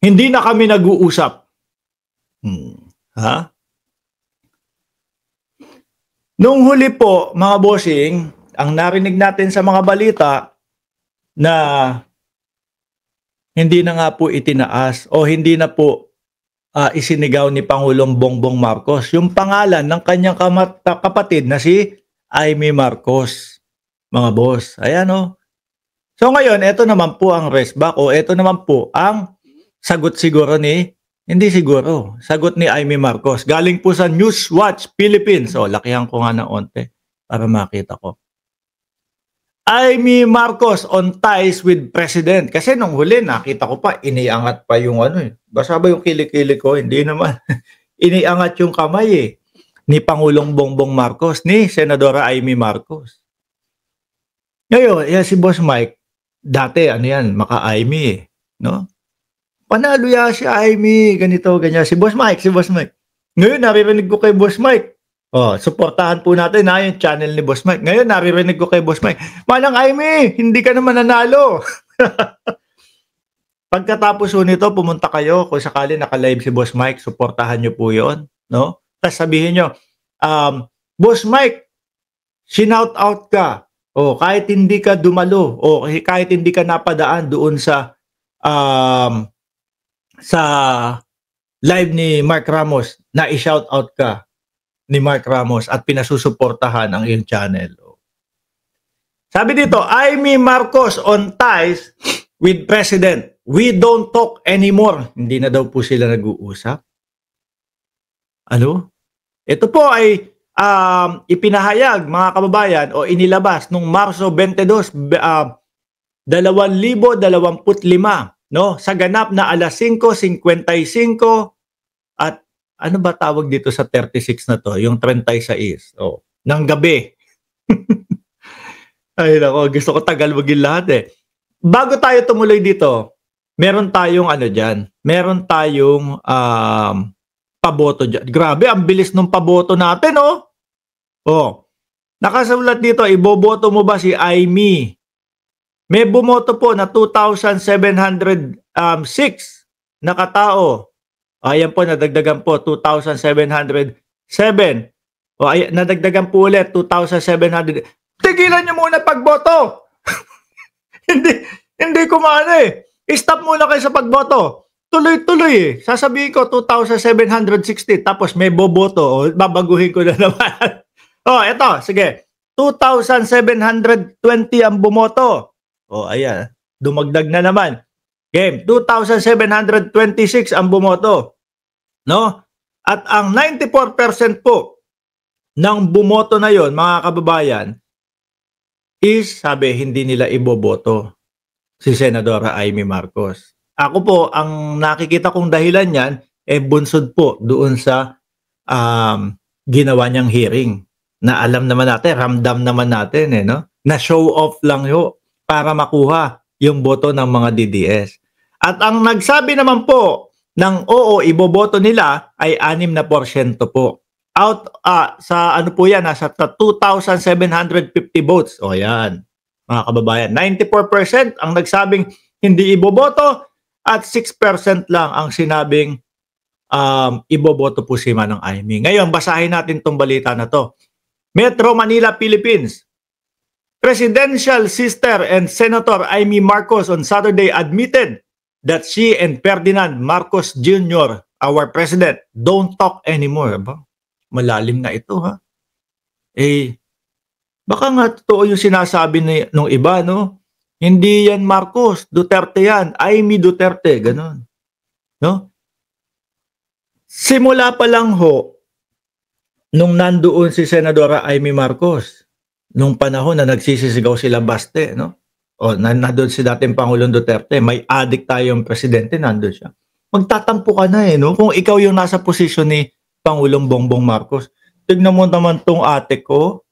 Hindi na kami nag-uusap. Ha? Nung huli po, mga bossing, ang narinig natin sa mga balita na hindi na nga po itinaas o hindi na po isinigaw ni Pangulong Bongbong Marcos yung pangalan ng kanyang kapatid na si Amy Marcos, mga boss. Ayan o. So ngayon, ito naman po ang resback o ito naman po ang sagot siguro hindi siguro, sagot ni Amy Marcos. Galing po sa Newswatch Philippines. O, lakihan ko nga ng onte para makita ko. Amy Marcos on ties with President. Kasi nung huli, nakita ko pa, iniangat pa yung Basa ba yung kilikili ko? Hindi naman. Iniangat yung kamay ni Pangulong Bongbong Marcos, ni Senadora Amy Marcos. Ngayon, si Boss Mike, dati, maka-Amy no? Panalo si Amy, ganito, ganyan. Si Boss Mike. Ngayon, naririnig ko kay Boss Mike. Suportahan po natin yung channel ni Boss Mike. Ngayon, naririnig ko kay Boss Mike. Manang Amy, hindi ka naman nanalo. Pagkatapos nito, pumunta kayo. Kung sakali naka-live si Boss Mike, suportahan nyo po yun. No? Tapos sabihin nyo, Boss Mike, sinout out ka. Kahit hindi ka dumalo, kahit hindi ka napadaan doon sa live ni Mark Ramos, na i-shout out ka ni Mark Ramos at pinasusuportahan ang iyong channel. Sabi dito, Amy Marcos on ties with President. We don't talk anymore. Hindi na daw po sila nag-uusap. Ito po ay ipinahayag, mga kababayan, o inilabas nung Marso 22, 2025, no? Sa ganap na alas 5:55 at ano ba tawag dito sa 36 na to? Yung 36 ng gabi. Ay nako, gusto ko tagalogin lahat Bago tayo tumuloy dito, meron tayong diyan. Meron tayong paboto diyan. Grabe, ang bilis ng paboto natin, nakasulat dito, iboboto mo ba si Amy? May bumoto po na 2,706 na katao. Ayan po, nadagdagan po, 2,707. Nadagdagan po ulit, 2,700. Tigilan nyo muna pagboto! hindi ko Stop muna kayo sa pagboto. Tuloy-tuloy Sasabihin ko, 2,760. Tapos may boboto. Babaguhin ko na naman. Eto, sige. 2,720 ang bumoto. Ayan. Dumagdag na naman. Game, 2,726 ang bumoto. No? At ang 94% po ng bumoto na yon, mga kababayan, is, sabi, hindi nila iboboto si Senadora Amy Marcos. Ako po, ang nakikita kong dahilan yan, bunsod po doon sa ginawa niyang hearing. Na alam naman natin, ramdam naman natin, no? Na show off lang para makuha yung boto ng mga DDS. At ang nagsabi naman po ng iboboto nila ay 6% po. Out sa po yan, nasa 2,750 votes. Yan, mga kababayan. 94% ang nagsabing hindi iboboto at 6% lang ang sinabing iboboto po si Manang Amy. Ngayon, basahin natin tong balita na to. Metro Manila, Philippines. Presidential sister and Senator Amy Marcos on Saturday admitted that she and Ferdinand Marcos Jr., our president, don't talk anymore. Malalim na ito, ha? Baka nga totoo yung sinasabi nung iba, no? Hindi yan Marcos, Duterte yan. Amy Duterte, ganun. No? Simula pa lang nung nandoon si Senadora Amy Marcos, nung panahon na nagsisisigaw sila baste, no? Nandun si dating Pangulong Duterte, may adik tayong presidente, nandun siya. Magtatampo ka na no? Kung ikaw yung nasa posisyon ni Pangulong Bongbong Marcos. Tignan mo naman tong ate ko,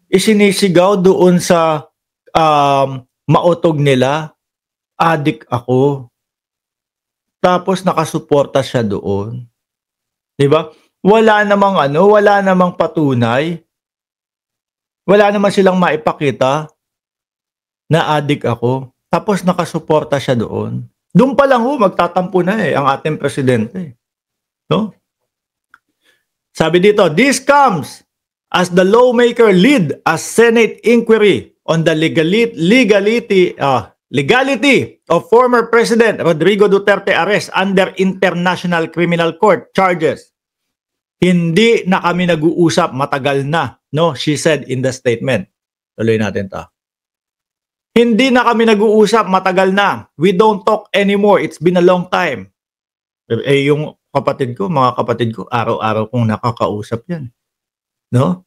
isinisigaw doon sa mautog nila, adik ako. Tapos nakasuporta siya doon. 'Di ba? Wala namang patunay. Wala naman silang maipakita na adik ako. Tapos nakasuporta siya doon. Doon pa lang magtatampo na ang ating presidente. No? Sabi dito, this comes as the lawmaker lead a Senate inquiry on the legality of former President Rodrigo Duterte arrest under International Criminal Court charges. Hindi na kami nag-uusap, matagal na, no? She said in the statement. Tuloy natin 'to. Hindi na kami nag-uusap, matagal na. We don't talk anymore. It's been a long time. Yung mga kapatid ko, araw-araw kong nakakausap 'yan. No?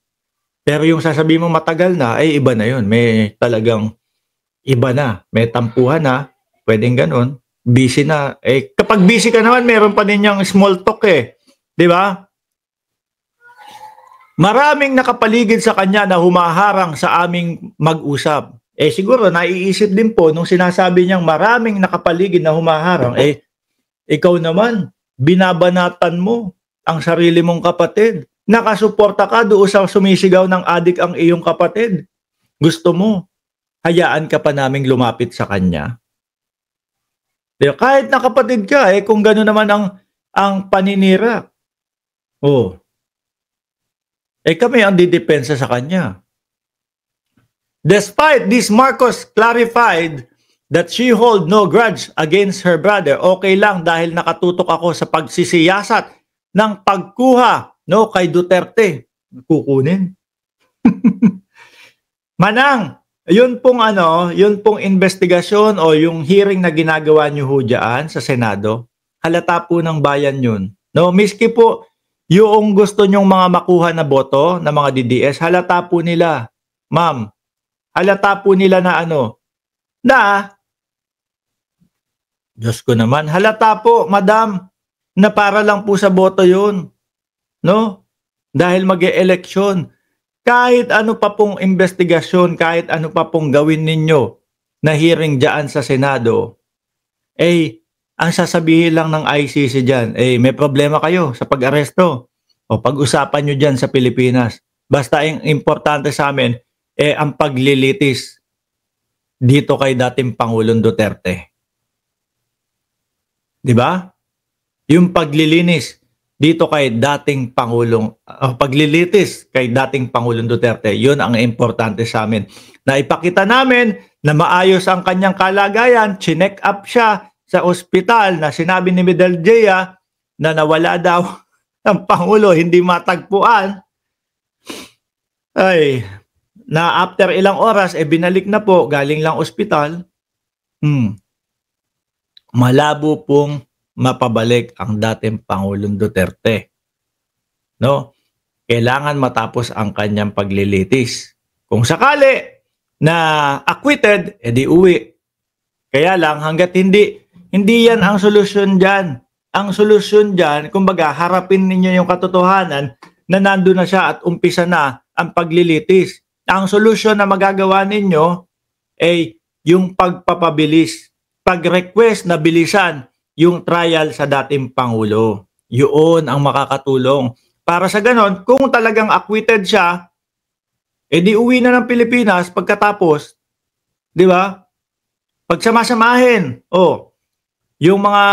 Pero yung sasabihin mo matagal na, ay iba na 'yon. May talagang iba na. May tampuhan na. Pwedeng ganon. Busy na. Kapag busy ka naman, meron pa din yung small talk 'Di ba? Maraming nakapaligid sa kanya na humaharang sa aming mag-usap. Siguro naiisip din po nung sinasabi niyang maraming nakapaligid na humaharang, ikaw naman, binabanatan mo ang sarili mong kapatid. Nakasuporta ka doon sa sumisigaw ng adik ang iyong kapatid. Gusto mo, hayaan ka pa naming lumapit sa kanya. Kahit nakapatid ka, kung gano'n naman ang paninira. Kami ang didepensa sa kanya. Despite this, Marcos clarified that she hold no grudge against her brother. Okay lang dahil nakatutok ako sa pagsisiyasat ng pagkuha kay Duterte. Kukunin. Manang, yun pong investigasyon o yung hearing na ginagawa niyo ho dyan sa Senado, halata po ng bayan yun. No, miski po yung gusto nyong mga makuha na boto ng mga DDS, halata po nila, ma'am. Halata po nila na Diyos ko naman, halata po, madam, na para lang po sa boto yun. No? Dahil mag-e-eleksyon. Kahit ano pa pong investigasyon, kahit ano pa pong gawin ninyo na hearing dyan sa Senado, ang sasabihin lang ng ICC dyan, may problema kayo sa pag-aresto o pag-usapan nyo dyan sa Pilipinas. Basta ang importante sa amin, ang paglilitis dito kay dating Pangulong Duterte. Diba? Yung paglilinis dito kay dating paglilitis kay dating Pangulong Duterte, yun ang importante sa amin. Na ipakita namin na maayos ang kanyang kalagayan, chinek up siya sa ospital na sinabi ni Medel Jaya na nawala daw ang Pangulo, hindi matagpuan. Na after ilang oras, binalik na po, galing lang ospital. Malabo pong mapabalik ang dating Pangulong Duterte. No? Kailangan matapos ang kanyang paglilitis. Kung sakali na acquitted, di uwi. Kaya lang, hanggat hindi yan ang solusyon dyan. Ang solusyon dyan, kumbaga, harapin ninyo yung katotohanan na nandun na siya at umpisa na ang paglilitis. Ang solusyon na magagawa ninyo ay yung pagpapabilis, pag-request na bilisan yung trial sa dating Pangulo. Yun ang makakatulong. Para sa ganon, kung talagang acquitted siya, di uwi na ng Pilipinas pagkatapos, di ba? Pagsamasamahin, yung mga,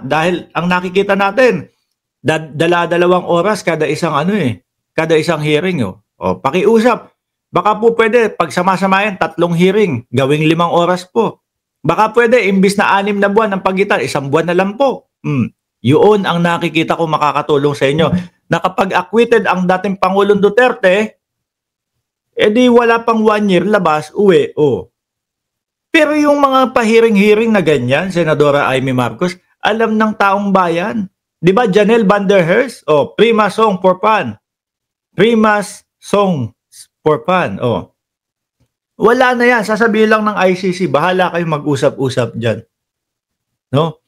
dahil ang nakikita natin, dalawang oras kada isang kada isang hearing. Pakiusap. Baka po pwede, pagsamasamahin, 3 hearing, gawing 5 oras po. Baka pwede, imbis na 6 na buwan ang pagitan, 1 buwan na lang po. Yun ang nakikita ko makakatulong sa inyo. Na kapag acquitted ang dating Pangulong Duterte, di wala pang 1 year, labas, uwi. Pero yung mga pahiring-hiring na ganyan, Senadora Amy Marcos, alam ng taong bayan. Di ba, Janelle Van der Heers? Prima song for fun. Prima song for fun. Wala na yan. Sasabihin lang ng ICC, bahala kayo mag-usap-usap dyan. No?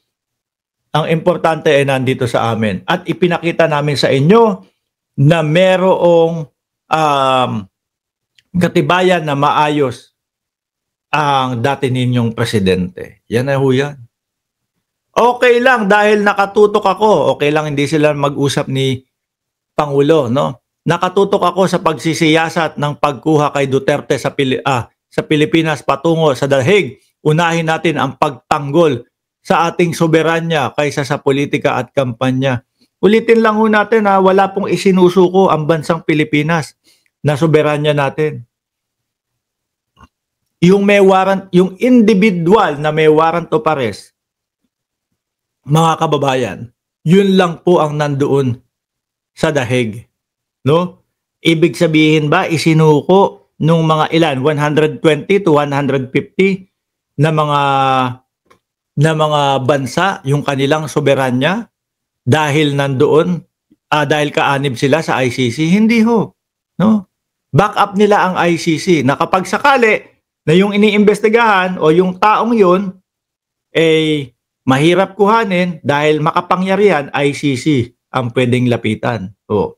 Ang importante ay nandito sa amin. At ipinakita namin sa inyo na merong katibayan na maayos ang dati ninyong presidente. Yan na ho yan. Okay lang dahil nakatutok ako. Okay lang hindi sila mag-usap ni Pangulo, no? Nakatutok ako sa pagsisiyasat ng pagkuha kay Duterte sa Pilipinas patungo sa The Hague. Unahin natin ang pagtanggol sa ating soberanya kaysa sa politika at kampanya. Ulitin lang ho natin na wala pong isinusuko ang bansang Pilipinas na soberanya natin. Yung may warrant, yung individual na may warrant of arrest, mga kababayan, yun lang po ang nandoon sa dahig. No? Ibig sabihin ba isinuko nung mga ilan 120 to 150 na mga bansa yung kanilang soberanya dahil nandoon dahil kaanib sila sa ICC? Hindi ho, no? Back up nila ang ICC na kapag sakali na yung iniimbestigahan o yung taong yun eh mahirap kuhanin dahil makapangyarihan, ICC ang pwedeng lapitan. O